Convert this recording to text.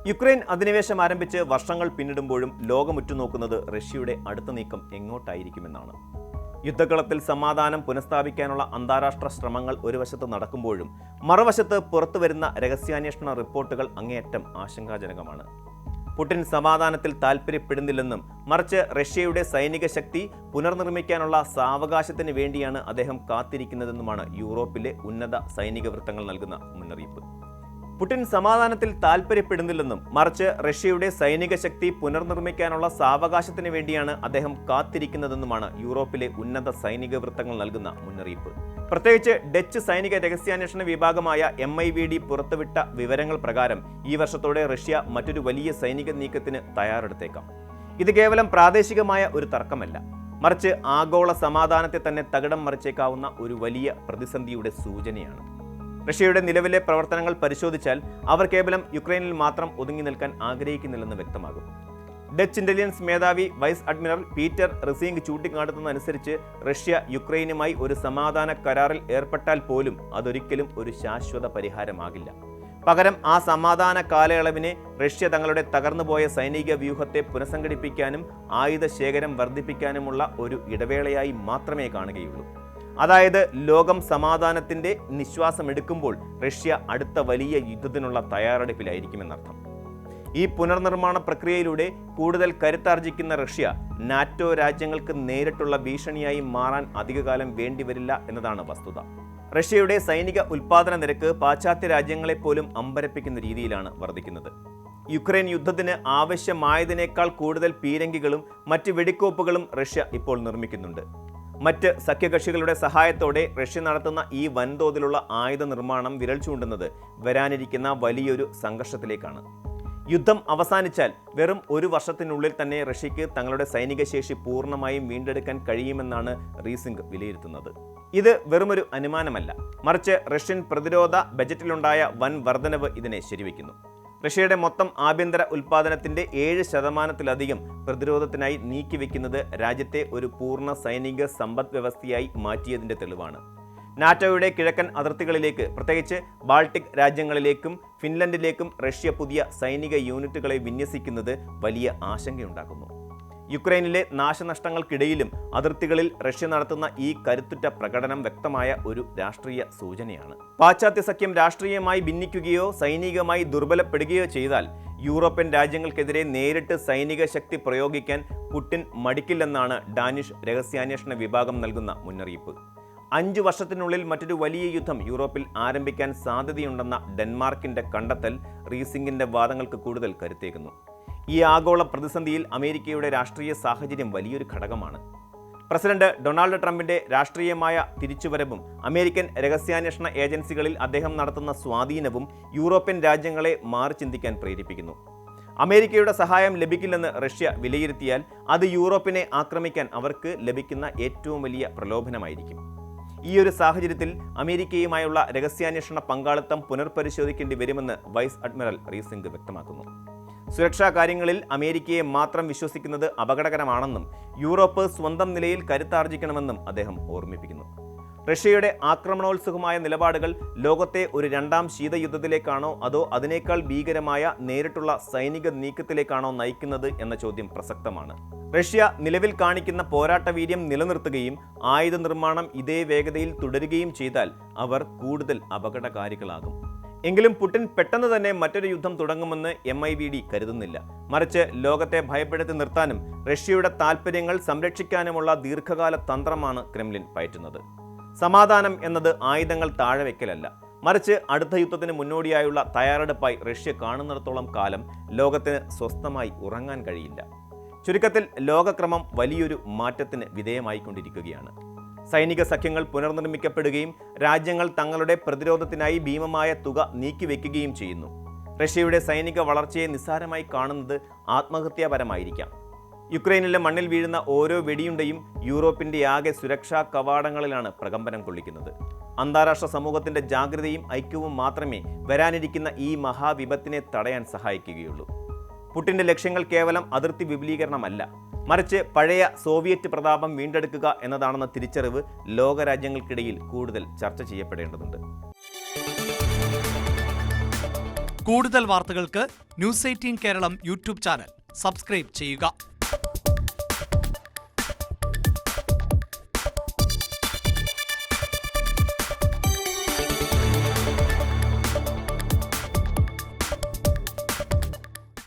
Ukraine അധിനിവേശം ആരംഭിച്ച് വർഷങ്ങൾ പിന്നിടുമ്പോഴും ലോകം ഉറ്റുനോക്കുന്നത് റഷ്യയുടെ അടുത്ത നീക്കം എങ്ങോട്ടായിരിക്കുമെന്നാണ്. യുദ്ധകളത്തിൽ സമാധാനം പുനഃസ്ഥാപിക്കാനുള്ള അന്താരാഷ്ട്ര ശ്രമങ്ങൾ ഒരു വശത്ത് നടക്കുമ്പോഴും മറുവശത്ത് പുറത്തുവരുന്ന രഹസ്യാന്വേഷണ റിപ്പോർട്ടുകൾ അങ്ങേയറ്റം ആശങ്കാജനകമാണ്. പുടിൻ സമാധാനത്തിൽ താൽപ്പര്യപ്പെടുന്നില്ലെന്നും മറിച്ച് റഷ്യയുടെ സൈനിക ശക്തി പുനർനിർമ്മിക്കാനുള്ള സാവകാശത്തിന് വേണ്ടിയാണ് അദ്ദേഹം കാത്തിരിക്കുന്നതെന്നുമാണ് യൂറോപ്പിലെ ഉന്നത സൈനിക വൃത്തങ്ങൾ നൽകുന്ന മുന്നറിയിപ്പ്. പുടിൻ സമാധാനത്തിൽ താൽപ്പര്യപ്പെടുന്നില്ലെന്നും മറിച്ച് റഷ്യയുടെ സൈനിക ശക്തി പുനർനിർമ്മിക്കാനുള്ള സാവകാശത്തിന് വേണ്ടിയാണ് അദ്ദേഹം കാത്തിരിക്കുന്നതെന്നുമാണ് യൂറോപ്പിലെ ഉന്നത സൈനിക വൃത്തങ്ങൾ നൽകുന്ന മുന്നറിയിപ്പ്. പ്രത്യേകിച്ച് ഡച്ച് സൈനിക രഹസ്യാന്വേഷണ വിഭാഗമായ MIVD പുറത്തുവിട്ട വിവരങ്ങൾ പ്രകാരം ഈ വർഷത്തോടെ റഷ്യ മറ്റൊരു വലിയ സൈനിക നീക്കത്തിന് തയ്യാറെടുത്തേക്കാം. ഇത് കേവലം പ്രാദേശികമായ ഒരു തർക്കമല്ല, മറിച്ച് ആഗോള സമാധാനത്തെ തന്നെ തകിടം മറിച്ചേക്കാവുന്ന ഒരു വലിയ പ്രതിസന്ധിയുടെ സൂചനയാണ്. റഷ്യയുടെ നിലവിലെ പ്രവർത്തനങ്ങൾ പരിശോധിച്ചാൽ അവർ കേവലം യുക്രൈനിൽ മാത്രം ഒതുങ്ങി നിൽക്കാൻ ആഗ്രഹിക്കുന്നില്ലെന്ന് വ്യക്തമാകും. ഡച്ച് ഇന്റലിജൻസ് മേധാവി വൈസ് അഡ്മിറൽ പീറ്റർ റിസീങ് ചൂണ്ടിക്കാട്ടുന്നതനുസരിച്ച് റഷ്യ യുക്രൈനുമായി ഒരു സമാധാന കരാറിൽ ഏർപ്പെട്ടാൽ പോലും അതൊരിക്കലും ഒരു ശാശ്വത പരിഹാരമാകില്ല. പകരം ആ സമാധാന കാലയളവിനെ റഷ്യ തങ്ങളുടെ തകർന്നുപോയ സൈനിക വ്യൂഹത്തെ പുനഃസംഘടിപ്പിക്കാനും ആയുധ ശേഖരം വർദ്ധിപ്പിക്കാനുമുള്ള ഒരു ഇടവേളയായി മാത്രമേ കാണുകയുള്ളൂ. അതായത് ലോകം സമാധാനത്തിന്റെ നിശ്വാസമെടുക്കുമ്പോൾ റഷ്യ അടുത്ത വലിയ യുദ്ധത്തിനുള്ള തയ്യാറെടുപ്പിലായിരിക്കുമെന്നർത്ഥം. ഈ പുനർനിർമ്മാണ പ്രക്രിയയിലൂടെ കൂടുതൽ കരുത്താർജിക്കുന്ന റഷ്യ നാറ്റോ രാജ്യങ്ങൾക്ക് നേരിട്ടുള്ള ഭീഷണിയായി മാറാൻ അധികകാലം വേണ്ടിവരില്ല എന്നതാണ് വസ്തുത. റഷ്യയുടെ സൈനിക ഉൽപാദന നിരക്ക് പാശ്ചാത്യ രാജ്യങ്ങളെപ്പോലും അമ്പരപ്പിക്കുന്ന രീതിയിലാണ് വർദ്ധിക്കുന്നത്. യുക്രൈൻ യുദ്ധത്തിന് ആവശ്യമായതിനേക്കാൾ കൂടുതൽ പീരങ്കികളും മറ്റ് വെടിക്കോപ്പുകളും റഷ്യ ഇപ്പോൾ നിർമ്മിക്കുന്നുണ്ട്. മറ്റ് സഖ്യകക്ഷികളുടെ സഹായത്തോടെ റഷ്യ നടത്തുന്ന ഈ വൻതോതിലുള്ള ആയുധ നിർമ്മാണം വിരൽ ചൂണ്ടുന്നത് വരാനിരിക്കുന്ന വലിയൊരു സംഘർഷത്തിലേക്കാണ്. യുദ്ധം അവസാനിച്ചാൽ വെറും ഒരു വർഷത്തിനുള്ളിൽ തന്നെ റഷ്യക്ക് തങ്ങളുടെ സൈനിക ശേഷി പൂർണ്ണമായും വീണ്ടെടുക്കാൻ കഴിയുമെന്നാണ് റീസിംഗ് വിലയിരുത്തുന്നത്. ഇത് വെറുമൊരു അനുമാനമല്ല, മറിച്ച് റഷ്യൻ പ്രതിരോധ ബജറ്റിലുണ്ടായ വൻ വർധനവ് ഇതിനെ ശരിവെക്കുന്നു. റഷ്യയുടെ മൊത്തം ആഭ്യന്തര ഉൽപ്പാദനത്തിന്റെ 7% പ്രതിരോധത്തിനായി നീക്കിവെക്കുന്നത് രാജ്യത്തെ ഒരു പൂർണ്ണ സൈനിക സമ്പദ് വ്യവസ്ഥയായി മാറ്റിയതിന്റെ തെളിവാണ്. നാറ്റോയുടെ കിഴക്കൻ അതിർത്തികളിലേക്ക്, പ്രത്യേകിച്ച് ബാൾട്ടിക് രാജ്യങ്ങളിലേക്കും ഫിൻലൻഡിലേക്കും റഷ്യ പുതിയ സൈനിക യൂണിറ്റുകളെ വിന്യസിക്കുന്നത് വലിയ ആശങ്കയുണ്ടാക്കുന്നു. യുക്രൈനിലെ നാശനഷ്ടങ്ങൾക്കിടയിലും അതിർത്തികളിൽ റഷ്യ നടത്തുന്ന ഈ കരുത്തുറ്റ പ്രകടനം വ്യക്തമായ ഒരു രാഷ്ട്രീയ സൂചനയാണ്. പാശ്ചാത്യ സഖ്യം രാഷ്ട്രീയമായി ഭിന്നിക്കുകയോ സൈനികമായി ദുർബലപ്പെടുകയോ ചെയ്താൽ യൂറോപ്യൻ രാജ്യങ്ങൾക്കെതിരെ നേരിട്ട് സൈനിക ശക്തി പ്രയോഗിക്കാൻ പുടിൻ മടിക്കില്ലെന്നാണ് ഡാനിഷ് രഹസ്യാന്വേഷണ വിഭാഗം നൽകുന്ന മുന്നറിയിപ്പ്. 5 വർഷത്തിനുള്ളിൽ മറ്റൊരു വലിയ യുദ്ധം യൂറോപ്പിൽ ആരംഭിക്കാൻ സാധ്യതയുണ്ടെന്ന ഡെൻമാർക്കിന്റെ കണ്ടെത്തൽ റീസിംഗിന്റെ വാദങ്ങൾക്ക് കൂടുതൽ കരുത്തേകുന്നു. ഈ ആഗോള പ്രതിസന്ധിയിൽ അമേരിക്കയുടെ രാഷ്ട്രീയ സാഹചര്യം വലിയൊരു ഘടകമാണ്. പ്രസിഡന്റ് ഡൊണാൾഡ് ട്രംപിന്റെ രാഷ്ട്രീയമായ തിരിച്ചുവരവും അമേരിക്കൻ രഹസ്യാന്വേഷണ ഏജൻസികളിൽ അദ്ദേഹം നടത്തുന്ന സ്വാധീനവും യൂറോപ്യൻ രാജ്യങ്ങളെ മാറി ചിന്തിക്കാൻ പ്രേരിപ്പിക്കുന്നു. അമേരിക്കയുടെ സഹായം ലഭിക്കില്ലെന്ന് റഷ്യ വിലയിരുത്തിയാൽ അത് യൂറോപ്പിനെ ആക്രമിക്കാൻ അവർക്ക് ലഭിക്കുന്ന ഏറ്റവും വലിയ പ്രലോഭനമായിരിക്കും. ഈ ഒരു സാഹചര്യത്തിൽ അമേരിക്കയുമായുള്ള രഹസ്യാന്വേഷണ പങ്കാളിത്തം പുനർപരിശോധിക്കേണ്ടി വരുമെന്ന് വൈസ് അഡ്മിറൽ റീസിംഗ് വ്യക്തമാക്കുന്നു. സുരക്ഷാ കാര്യങ്ങളിൽ അമേരിക്കയെ മാത്രം വിശ്വസിക്കുന്നത് അപകടകരമാണെന്നും യൂറോപ്പ് സ്വന്തം നിലയിൽ കരുത്താർജിക്കണമെന്നും അദ്ദേഹം ഓർമ്മിപ്പിക്കുന്നു. റഷ്യയുടെ ആക്രമണോത്സുകമായ നിലപാടുകൾ ലോകത്തെ ഒരു രണ്ടാം ശീതയുദ്ധത്തിലേക്കാണോ അതോ അതിനേക്കാൾ ഭീകരമായ നേരിട്ടുള്ള സൈനിക നീക്കത്തിലേക്കാണോ നയിക്കുന്നത് എന്ന ചോദ്യം പ്രസക്തമാണ്. റഷ്യ നിലവിൽ കാണിക്കുന്ന പോരാട്ടവീര്യം നിലനിർത്തുകയും ആയുധ നിർമ്മാണം ഇതേ വേഗതയിൽ തുടരുകയും ചെയ്താൽ അവർ കൂടുതൽ അപകടകാരികളാകും. എങ്കിലും പുടിൻ പെട്ടെന്ന് തന്നെ മറ്റൊരു യുദ്ധം തുടങ്ങുമെന്ന് MIVD കരുതുന്നില്ല. മറിച്ച് ലോകത്തെ ഭയപ്പെടുത്തി നിർത്താനും റഷ്യയുടെ താൽപ്പര്യങ്ങൾ സംരക്ഷിക്കാനുമുള്ള ദീർഘകാല തന്ത്രമാണ് ക്രെംലിൻ പയറ്റുന്നത്. സമാധാനം എന്നത് ആയുധങ്ങൾ താഴെ വയ്ക്കലല്ല, മറിച്ച് അടുത്ത യുദ്ധത്തിന് മുന്നോടിയായുള്ള തയ്യാറെടുപ്പായി റഷ്യ കാണുന്നിടത്തോളം കാലം ലോകത്തിന് സ്വസ്ഥമായി ഉറങ്ങാൻ കഴിയില്ല. ചുരുക്കത്തിൽ ലോകക്രമം വലിയൊരു മാറ്റത്തിന് വിധേയമായിക്കൊണ്ടിരിക്കുകയാണ്. സൈനിക സഖ്യങ്ങൾ പുനർനിർമ്മിക്കപ്പെടുകയും രാജ്യങ്ങൾ തങ്ങളുടെ പ്രതിരോധത്തിനായി ഭീമമായ തുക നീക്കിവെക്കുകയും ചെയ്യുന്നു. റഷ്യയുടെ സൈനിക വളർച്ചയെ നിസ്സാരമായി കാണുന്നത് ആത്മഹത്യാപരമായിരിക്കാം. യുക്രൈനിലെ മണ്ണിൽ വീഴുന്ന ഓരോ വെടിയുണ്ടയും യൂറോപ്പിന്റെ ആകെ സുരക്ഷാ കവാടങ്ങളിലാണ് പ്രകമ്പനം കൊള്ളിക്കുന്നത്. അന്താരാഷ്ട്ര സമൂഹത്തിന്റെ ജാഗ്രതയും ഐക്യവും മാത്രമേ വരാനിരിക്കുന്ന ഈ മഹാവിപത്തിനെ തടയാൻ സഹായിക്കുകയുള്ളൂ. പുടിന്റെ ലക്ഷ്യങ്ങൾ കേവലം അതിർത്തി വിപുലീകരണമല്ല, മറിച്ച് പഴയ സോവിയറ്റ് പ്രതാപം വീണ്ടെടുക്കുക എന്നതാണെന്ന തിരിച്ചറിവ് ലോകരാജ്യങ്ങൾക്കിടയിൽ കൂടുതൽ ചർച്ച ചെയ്യപ്പെടേണ്ടതുണ്ട്. കൂടുതൽ വാർത്തകൾക്ക് news 18 Keralam YouTube channel subscribe ചെയ്യുക.